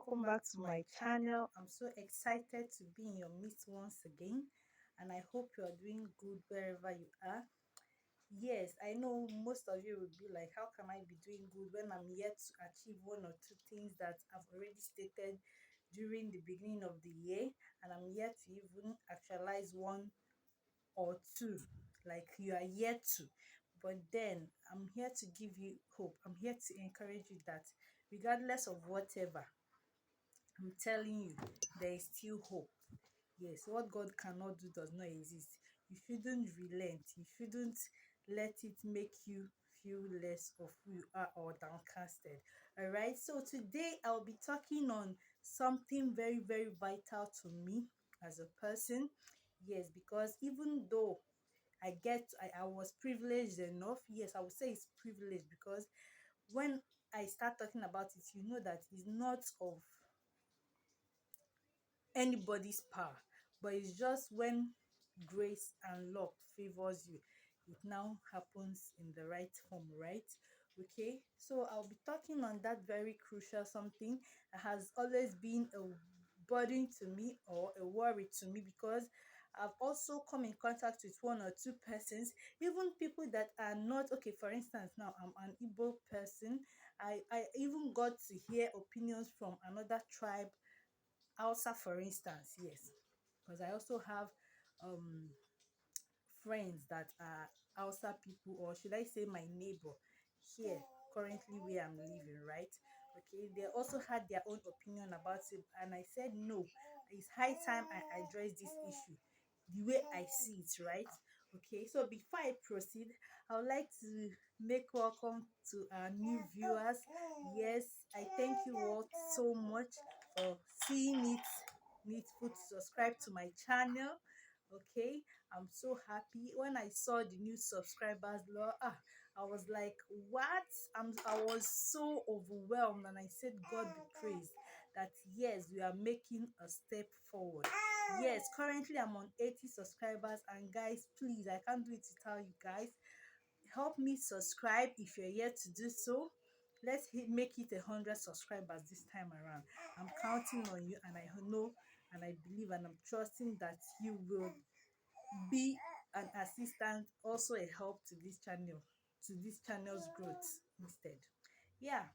welcome back to my channel. I'm so excited to be in your midst once again, and I hope you are doing good wherever you are. Yes, I know most of you would be like, how can I be doing good when I'm yet to achieve one or two things that I've already stated during the beginning of the year, and I'm yet to even actualize one or two, like you are yet to. But then I'm here to give you hope. I'm here to encourage you that regardless of whatever, I'm telling you, there is still hope. Yes, what God cannot do does not exist. You shouldn't relent. You shouldn't let it make you feel less of who you are or downcasted. All right. So today I'll be talking on something very, very vital to me as a person. Yes, because even though I was privileged enough, yes, I would say it's privileged because when I start talking about it, you know that it's not of anybody's power, but it's just when grace and luck favors you, it now happens in the right form, right? Okay, so I'll be talking on that very crucial something that has always been a burden to me or a worry to me, because I've also come in contact with one or two persons, even people that are not okay. For instance, now I'm an Igbo person. I even got to hear opinions from another tribe, Hausa, for instance, yes, because I also have um friends that are Hausa people, or should I say my neighbor here currently where I'm living, right? Okay, they also had their own opinion about it, and I said no, it's high time I address this issue the way I see it, right? Okay, so before I proceed, I would like to make welcome to our new viewers. Yes, I thank you all so much for seeing it needful to subscribe to my channel. Okay, I'm so happy when I saw the new subscribers, Lord. I was like, what? I was so overwhelmed, and I said, God be praised that yes, we are making a step forward. Yes, currently I'm on 80 subscribers, and guys, please, I can't do it without you guys. Help me subscribe if you're yet to do so. Make it 100 subscribers this time around. I'm counting on you, and I know and I believe and I'm trusting that you will be an assistant, also a help to this channel's growth instead. Yeah.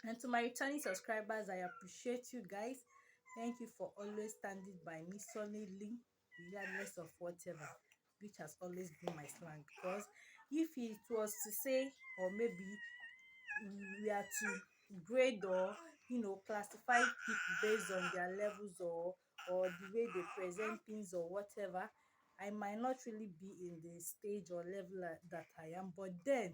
And to my returning subscribers, I appreciate you guys. Thank you for always standing by me solidly, regardless of whatever, which has always been my slang. Because if it was to say, or maybe we are to grade or classify people based on their levels, or the way they present things or whatever, I might not really be in the stage or level that I am. But then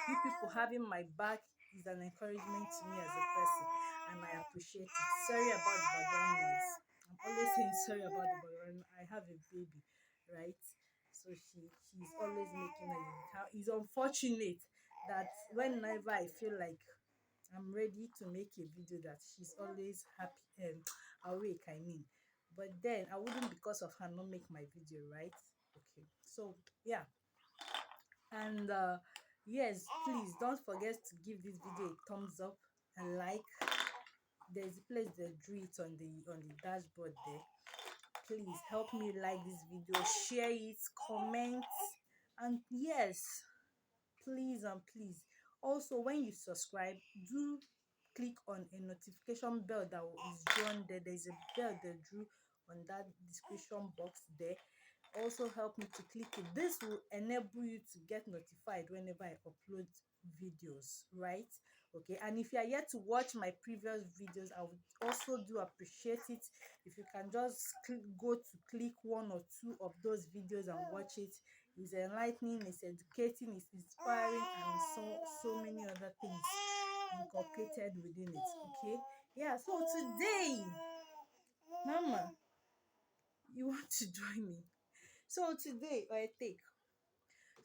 you people having my back is an encouragement to me as a person, and I appreciate it. Sorry about the background noise. I'm always saying sorry about the background. I have a baby, right? So she's always making a. It's unfortunate that whenever I feel like I'm ready to make a video, that she's always happy and awake, I mean. But then I wouldn't, because of her, not make my video, right? Okay, so yeah. And yes, please don't forget to give this video a thumbs up and like. There's a place that drew it on the dashboard there. Please help me like this video, share it, comment, and yes, please and please, also when you subscribe, do click on a notification bell that is drawn there. There's a bell that drew on that description box there. Also help me to click it. This will enable you to get notified whenever I upload videos, right? Okay, and if you are yet to watch my previous videos, I would also do appreciate it if you can just go to click one or two of those videos and watch it. It's enlightening, it's educating, it's inspiring, and so many other things incorporated within it. Okay, yeah. So today, Mama, you want to join me? So today, or I take.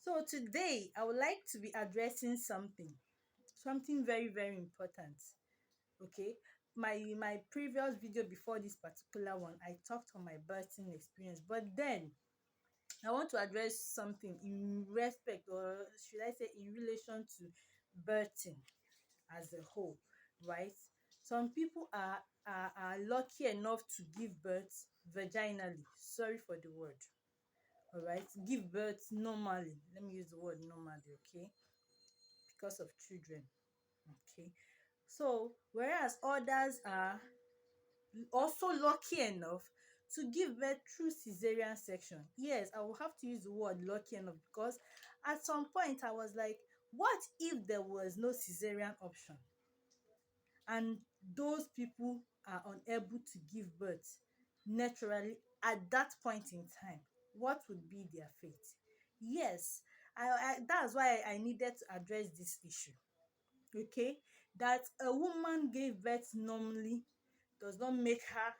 So today, I would like to be addressing something very, very important. Okay, my previous video before this particular one, I talked on my birthing experience, but then I want to address something in respect, or should I say in relation to birthing as a whole, right? Some people are lucky enough to give birth vaginally. Sorry for the word. All right, give birth normally. Let me use the word normally, okay? Because of children, okay? So, whereas others are also lucky enough to give birth through cesarean section. Yes, I will have to use the word lucky enough because at some point I was like, what if there was no cesarean option and those people are unable to give birth naturally at that point in time? What would be their fate? Yes, that's why I needed to address this issue. Okay, that a woman gave birth normally does not make her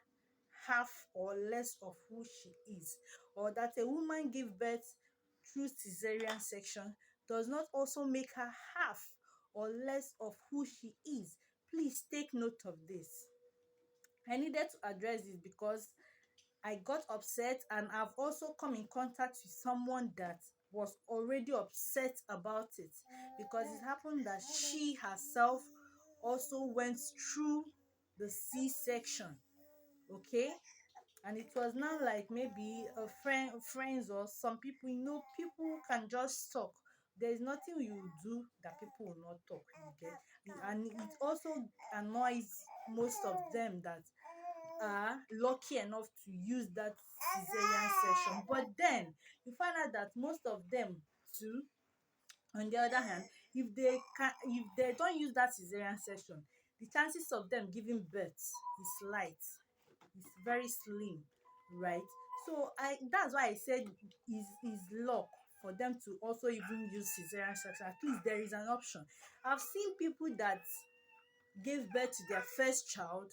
half or less of who she is, or that a woman gave birth through cesarean section does not also make her half or less of who she is. Please take note of this. I needed to address this because I got upset, and I've also come in contact with someone that was already upset about it because it happened that she herself also went through the C-section. Okay, and it was not like maybe a friends or some people, people can just talk. There's nothing you do that people will not talk, you get. And it also annoys most of them that are lucky enough to use that cesarean section. But then you find out that most of them too, on the other hand, if they don't use that cesarean section, the chances of them giving birth is light, is very slim, right? So I that's why I said is luck for them to also even use cesarean section. At least there is an option. I've seen people that gave birth to their first child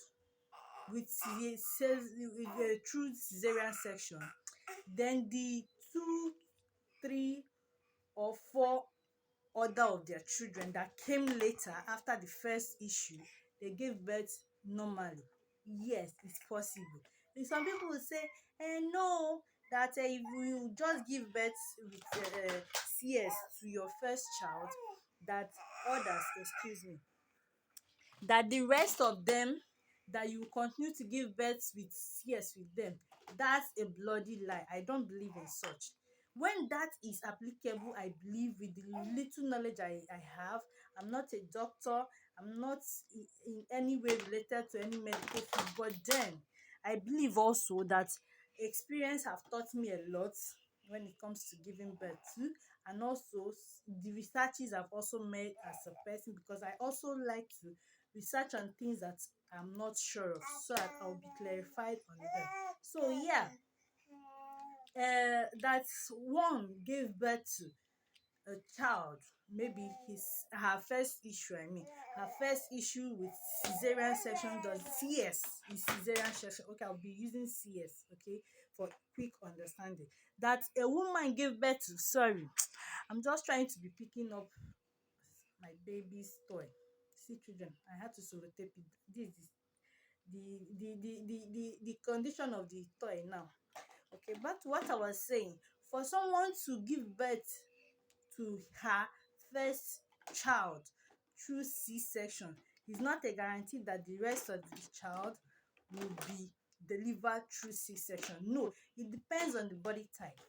with through cesarean section. Then the 2, 3, or 4 other of their children that came later after the first issue, they gave birth normally. Yes, it's possible. And some people will say, no, that if you just give birth with CS to your first child, that others, excuse me, that the rest of them, that you continue to give birth with CS with them. That's a bloody lie. I don't believe in such. When that is applicable, I believe, with the little knowledge I have. I'm not a doctor, I'm not in any way related to any medical field, but then I believe also that experience have taught me a lot when it comes to giving birth too. And also the researches I've also made as a person, because I also like to research on things that I'm not sure of, so that I'll be clarified on them. So yeah, that one gave birth to a child, maybe her first issue, her first issue with cesarean section does CS is cesarean section. Okay, I'll be using CS, okay, for quick understanding. That a woman gave birth to, sorry, I'm just trying to be picking up my baby's toy. See, children, I had to sellotape it. This is the condition of the toy now. Okay, back to what I was saying. For someone to give birth to her first child through C-section is not a guarantee that the rest of the child will be delivered through C-section. No, it depends on the body type.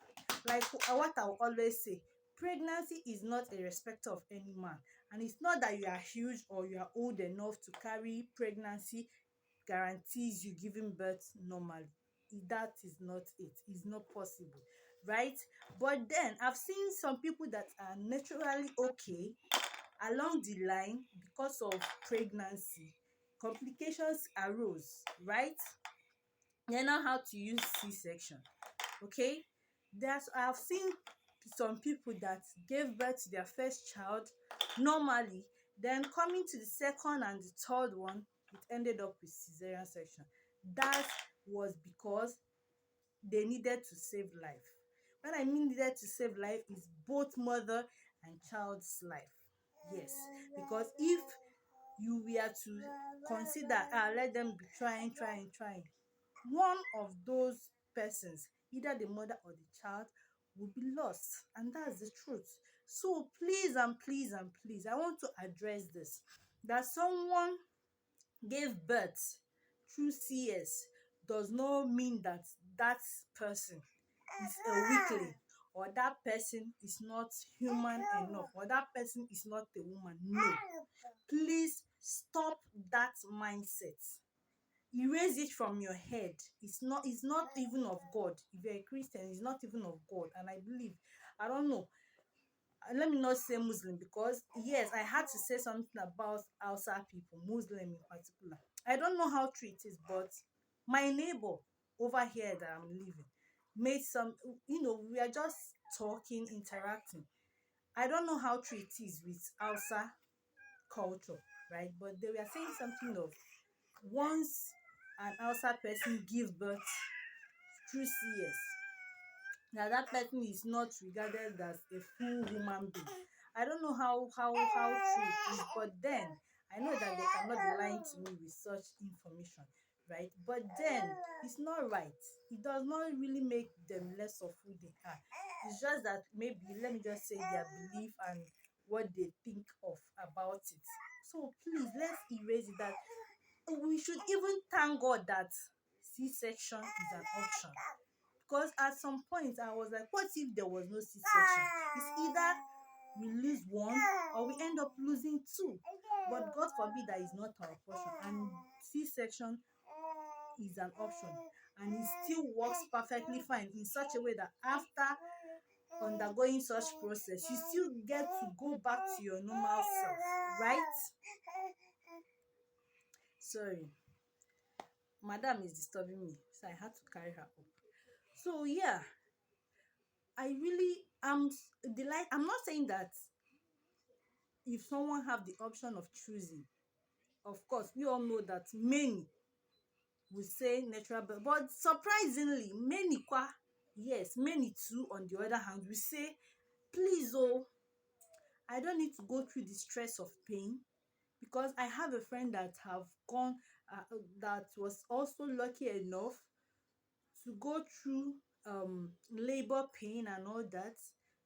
Like what I will always say, pregnancy is not a respecter of any man, and it's not that you are huge or you are old enough to carry pregnancy guarantees you giving birth normally. That is not it. It's not possible, right? But then I've seen some people that are naturally okay along the line. Because of pregnancy, complications arose, right? They know how to use C-section. Okay, I've seen some people that gave birth to their first child normally, then coming to the second and the third one, it ended up with cesarean section. That was because they needed to save life. When I mean needed to save life, is both mother and child's life. Yes, because if you were to consider, let them be trying, one of those persons, either the mother or the child, will be lost, and that's the truth. So please and please and please, I want to address this, that someone gave birth through CS does not mean that that person is a weakling, or that person is not human enough, or that person is not a woman. No, please stop that mindset. Erase it from your head. It's not even of God. If you're a Christian, it's not even of God. And I believe, I don't know, let me not say Muslim, because yes, I had to say something about Hausa people, Muslim in particular. I don't know how true it is, but my neighbor over here that I'm living made some, we are just talking, interacting. I don't know how true it is with Hausa culture, right? But they were saying something of, once an Hausa person give birth through CS, now that person is not regarded as a full human being. I don't know how true it is, but then I know that they cannot be lying to me with such information, right? But then it's not right. It does not really make them less of who they are. It's just that, maybe, let me just say, their belief and what they think of about it. So please, let's erase it. That we should even thank God that C-section is an option, because at some point I was like, what if there was no C-section? It's either we lose one or we end up losing two. But God forbid that is not our portion. And C-section is an option. And it still works perfectly fine, in such a way that after undergoing such process, you still get to go back to your normal self, right? Sorry, madam is disturbing me, so I had to carry her up. So yeah, I really am delight. I'm not saying that if someone have the option of choosing, of course, we all know that many will say natural birth, but surprisingly, many yes, many too, on the other hand, will say, please, oh, I don't need to go through the stress of pain, because I have a friend that have gone, that was also lucky enough to go through labor pain and all that.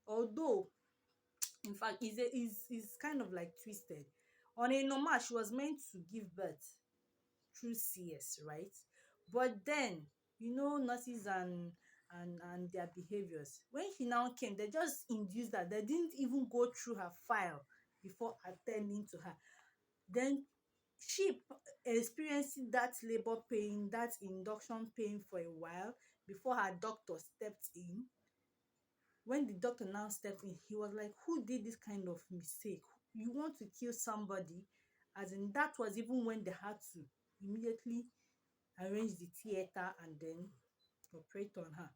Although, in fact, is kind of like twisted. On a normal, she was meant to give birth through CS, right? But then, nurses and their behaviors. When she now came, they just induced that. They didn't even go through her file before attending to her. Then she experienced that labor pain, that induction pain for a while before her doctor stepped in. When the doctor now stepped in, he was like, who did this kind of mistake? You want to kill somebody? As in, that was even when they had to immediately arrange the theater and then operate on her.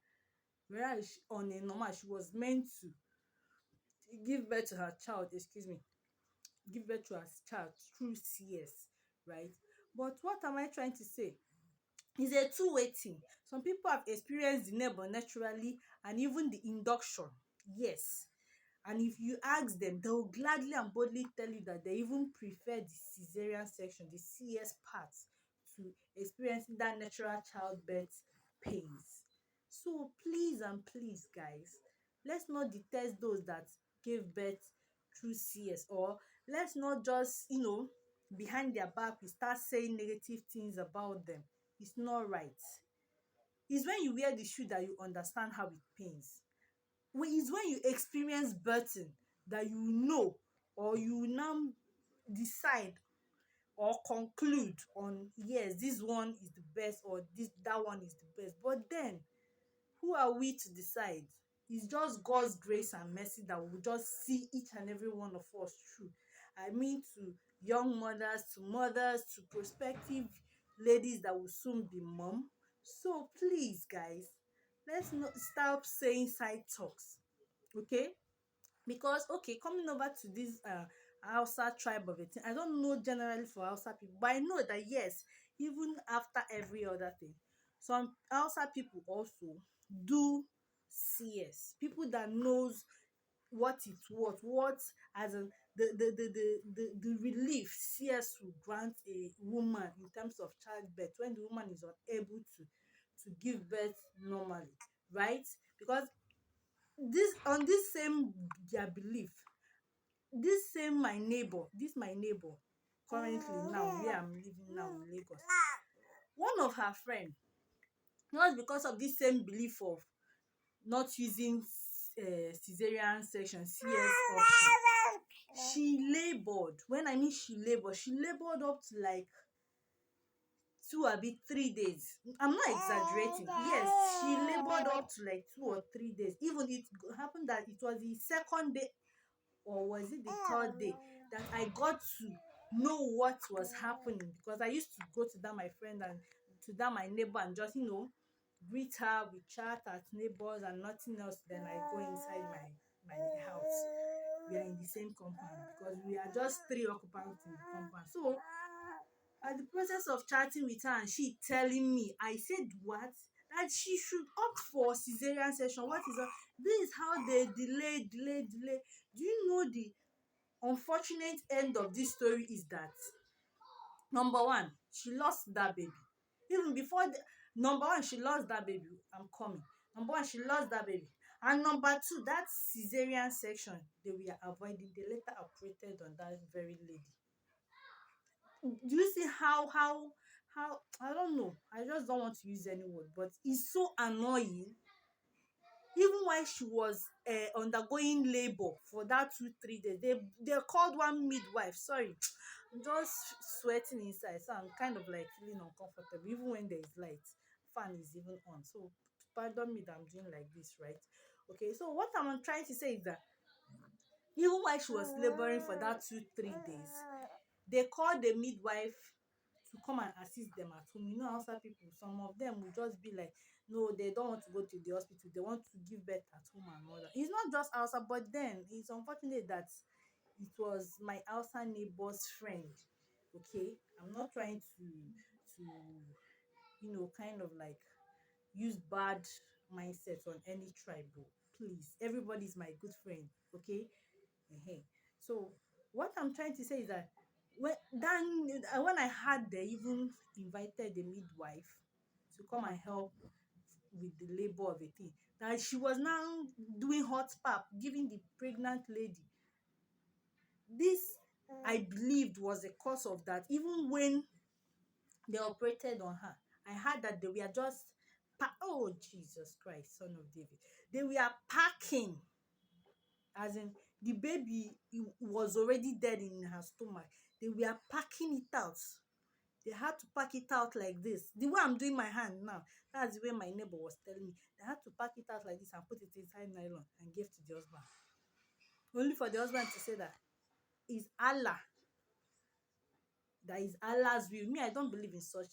Whereas on a normal, she was meant to give birth to her child, give birth to her child through CS, right? But what am I trying to say? It's a two-way thing. Some people have experienced the labor naturally, and even the induction, yes. And if you ask them, they will gladly and boldly tell you that they even prefer the cesarean section, the CS part, to experiencing that natural childbirth pains. So please and please, guys, let's not detest those that gave birth through CS, or let's not just, behind their back, we start saying negative things about them. It's not right. It's when you wear the shoe that you understand how it pains. It's when you experience birthing that you know, or you now decide or conclude on, yes, this one is the best, or that one is the best. But then, who are we to decide? It's just God's grace and mercy that will just see each and every one of us through. I mean, to young mothers, to prospective ladies that will soon be mom. So please, guys, let's not stop saying side talks, okay? Because, okay, coming over to this Hausa tribe of a thing, I don't know generally for Hausa people, but I know that yes, even after every other thing, some Hausa people also do CS. People that knows what it's worth, what, as in, the relief CS will grant a woman in terms of childbirth when the woman is unable to give birth normally, right? Because this, on this same their belief, this my neighbor currently now where I'm living now in Lagos. One of her friend, not because of this same belief of not using cesarean section, CS option, she labored. When I mean she labored up to like 2 or 3 days. I'm not exaggerating. Yes, she labored up to like 2 or 3 days. Even it happened that it was the second day, or was it the third day, that I got to know what was happening, because I used to go to that my friend and to that my neighbor and just greet her, we chat as neighbors and nothing else. Then I go inside my house. We are in the same compound because we are just 3 occupants in the compound. So at the process of chatting with her and she telling me, I said what? That she should opt for cesarean section. What is that? This is how they delay. Do you know the unfortunate end of this story is that number one, she lost that baby. Even before number one, she lost that baby. I'm coming. Number one, she lost that baby. And number two, that cesarean section they were avoiding, they later operated on that very lady. Do you see how I don't know, I just don't want to use any word, but it's so annoying. Even while she was undergoing labor for that 2 3 days, they called one midwife. Sorry, I'm just sweating inside, so I'm kind of like feeling uncomfortable. Even when there is light, fan is even on. So pardon me that I'm doing like this, right? Okay, so what I'm trying to say is that even while she was laboring for that 2 3 days, they called the midwife to come and assist them at home. You know, Hausa people, some of them will just be like, no, they don't want to go to the hospital. They want to give birth at home and all that. It's not just Hausa, but then it's unfortunate that it was my Hausa neighbor's friend. Okay, I'm not trying to kind of like use bad mindsets on any tribe. But please, everybody's my good friend. Okay, so what I'm trying to say is that when I had they even invited the midwife to come and help with the labor of a thing, that she was now doing hot pap, giving the pregnant lady. This I believed was the cause of that. Even when they operated on her, I heard that they were just oh Jesus Christ, Son of David, they were packing, as in the baby was already dead in her stomach. They were packing it out. They had to pack it out like this. The way I'm doing my hand now, that's the way my neighbor was telling me. They had to pack it out like this and put it inside nylon and give to the husband. Only for the husband to say that is Allah. That is Allah's will. Me, I don't believe in such.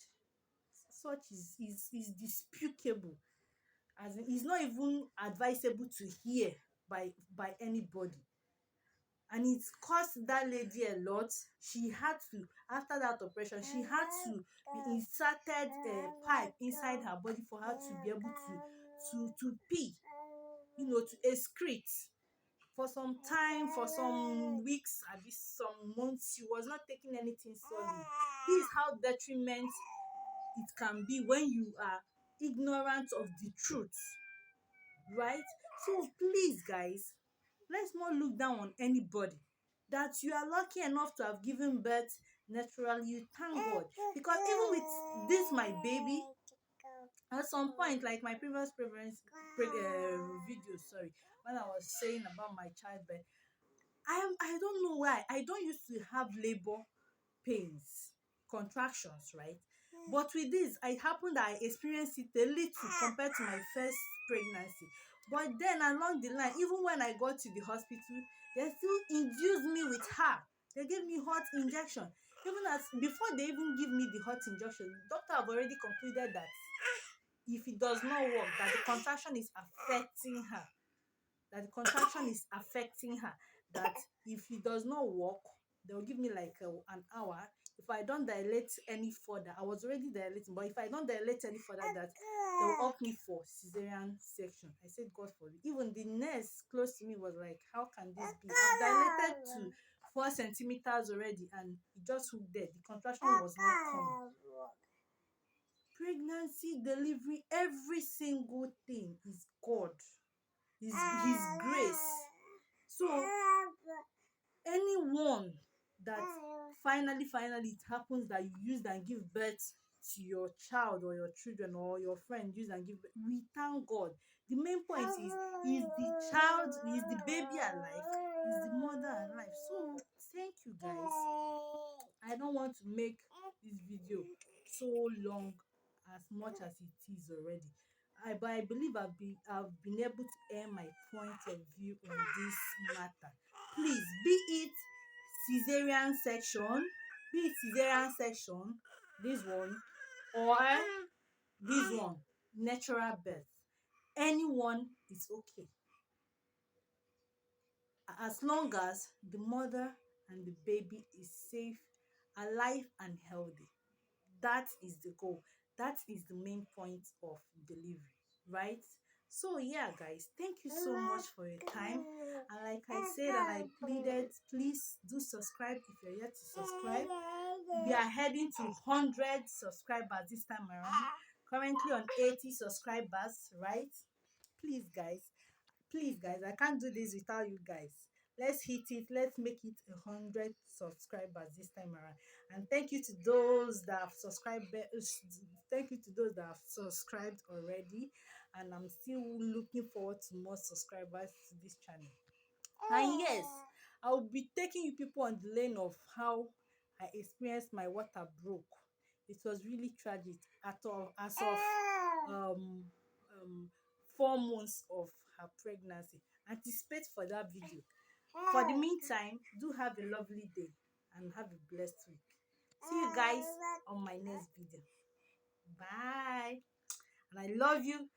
Such is despicable. As in, it's not even advisable to hear by anybody. And it cost that lady a lot. She had to, after that operation, she had to be inserted a pipe inside her body for her to be able to pee, to excrete. For some time, for some weeks, maybe some months, she was not taking anything solid. This is how detriment it can be when you are ignorant of the truth, right? So please, guys, let's not look down on anybody. That you are lucky enough to have given birth naturally, you thank God. Because even with this my baby, at some point, like my previous video, sorry, when I was saying about my childbirth, I don't know why I don't used to have labor pains, contractions, right? But with this, it happened that I experienced it a little compared to my first pregnancy. But then along the line, even when I got to the hospital, they still induced me with her. They gave me hot injection. Even as before they even give me the hot injection, the doctor have already concluded that if it does not work, that the contraction is affecting her. That if it does not work, they'll give me like an hour. If I don't dilate any further, I was already dilating, but if I don't dilate any further, that they'll opt me for cesarean section. I said, God forbid. Even the nurse close to me was like, how can this be? I've dilated to 4 centimeters already, and it just hooked there. The contraction was not coming. Pregnancy, delivery, every single thing is God. Is His grace. So anyone that finally it happens that you used and give birth to your child or your children or your friend used and give birth, we thank God. The main point is the child, is the baby alive, is the mother alive. So thank you guys. I don't want to make this video so long as much as it is already. But I believe I've been able to air my point of view on this matter. Please, be it cesarean section, this one, or this one, natural birth. Anyone is okay, as long as the mother and the baby is safe, alive, and healthy. That is the goal. That is the main point of delivery, right? So yeah, guys, thank you so much for your time. And like I said and I pleaded, please do subscribe if you're yet to subscribe. We are heading to 100 subscribers this time around. Currently on 80 subscribers, right? Please, guys, I can't do this without you guys. Let's hit it. Let's make it 100 subscribers this time around. And thank you to those that have subscribed. Thank you to those that have subscribed already. And I'm still looking forward to more subscribers to this channel. And yes, I'll be taking you people on the lane of how I experienced my water broke. It was really tragic as of um um 4 months of her pregnancy. Anticipate for that video. For the meantime, do have a lovely day and have a blessed week. See you guys on my next video. Bye. And I love you.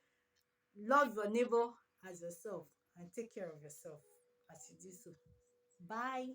Love your neighbor as yourself, and take care of yourself as you do so. Bye.